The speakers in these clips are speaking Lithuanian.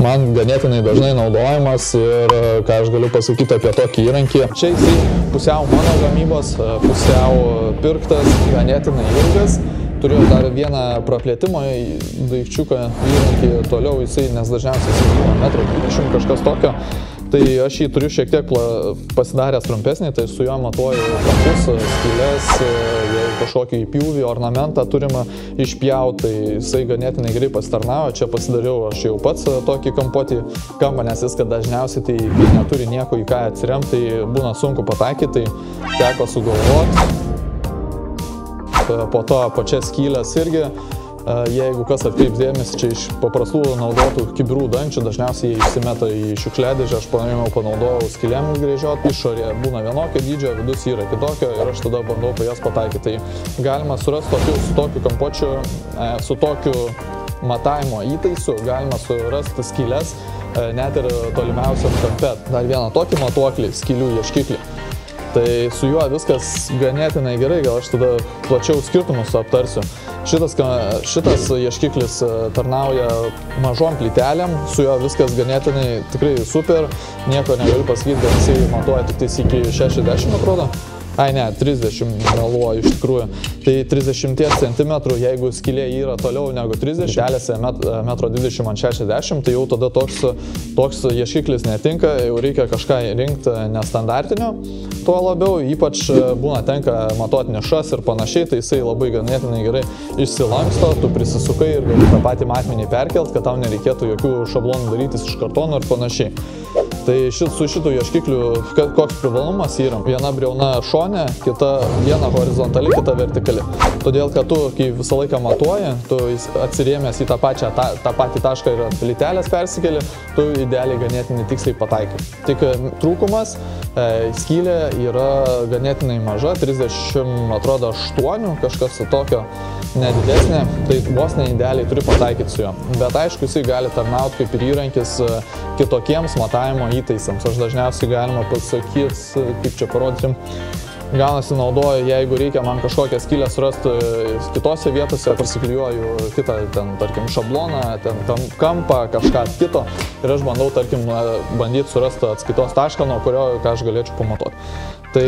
man ganėtinai dažnai naudojamas ir ką aš galiu pasakyti apie tokį įrankį. Čia jisai pusiau mano gamybos, pusiau pirktas, ganėtinai ilgas. Turiu dar vieną praplėtimo daikčiuką įrankį toliau, jisai, nes dažniausiai jisai 1,20 m kažkas tokio. Tai aš jį turiu šiek tiek pasidaręs trumpesnį, tai su juo matuoju kampus, skylės, jei kažkokį pjūvį, ornamentą turime išpjauti, tai jisai ganėtinai gerai pasitarnavo. Čia pasidariau aš jau pats tokį kampotį kampą, nes jis, kad dažniausiai tai neturi nieko į ką atsiremti, tai būna sunku pataikyti, tai teko sugalvoti. Po to pačias skylės irgi. Jeigu kas atkreips dėmesį, čia iš paprastų naudotų kibirų dangčių, dažniausiai jie išsimeta į šiukšliadėžę, aš panaudojau skylėm gręžioti, išorė būna vienokio dydžio, vidus yra kitokio ir aš tada bandau po jas pataikyti. Tai galima surasti su tokiu kampočiu, su tokiu matavimo įtaisu, galima surasti skylės net ir tolimiausiam kampe. Dar vieną tokį matuoklį, skylių ieškiklį. Tai su juo viskas ganėtinai gerai, gal aš tada plačiau skirtumus aptarsiu. Šitas ieškiklis tarnauja mažom plytelėm, su juo viskas ganėtinai tikrai super, nieko negaliu pasakyti, kad jisai matuoja tik tais iki 60 atrodo. Ai ne, 30 meluoju iš tikrųjų. Tai 30 cm, jeigu skylė yra toliau negu 30, keliasi 1,20 m ant 60, tai jau tada toks ieškiklis netinka, jau reikia kažką rinkti nestandartinio. Tuo labiau, ypač būna tenka matuoti nišas ir panašiai, tai jisai labai ganėtinai gerai išsilanksto, tu prisisukai ir gali tą patį matmenį perkelt, kad tau nereikėtų jokių šablonų darytis iš kartono ir panašiai. Tai su šitų ieškiklių koks privalumas yra? Viena briauna šone, viena horizontali, kita vertikali. Todėl, kad tu, kai visą laiką matuoji, tu atsirėmęs į tą patį tašką ir plytelės persikeli, tu idealiai ganėtinai tiksliai pataikai. Tik trūkumas, skylė yra ganėtinai maža, 38, kažkas tokio nedidesnė, tai vos neidealiai turi pataikyti su juo. Bet aišku, jisai gali tarnauti kaip ir įrankis kitokiems matavimo įtaisams. Aš dažniausiai galima pasakyti, kaip čia parodytim, gaunasi naudoju, jeigu reikia man kažkokią skylę surasti kitose vietose, pasiklijuoju kitą, ten, tarkim, šabloną, ten kampą, kažką kito ir aš bandau, tarkim, bandyti surasti atskaitos tašką, nuo kurio ką aš galėčiau pamatuoti. Tai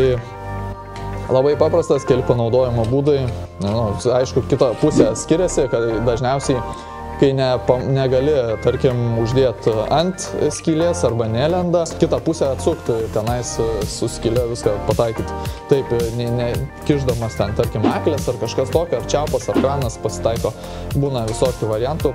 labai paprastas keli panaudojimo būdai. Aišku, kita pusė skiriasi, kad dažniausiai, kai negali, tarkim, uždėti ant skylės arba nelenda, kitą pusę atsukti, tenais su skylė viską pataikyti. Taip, kišdamas ten, tarkim, aklės ar kažkas tokio, ar čiaupas, ar kranas pasitaiko, būna visokių variantų.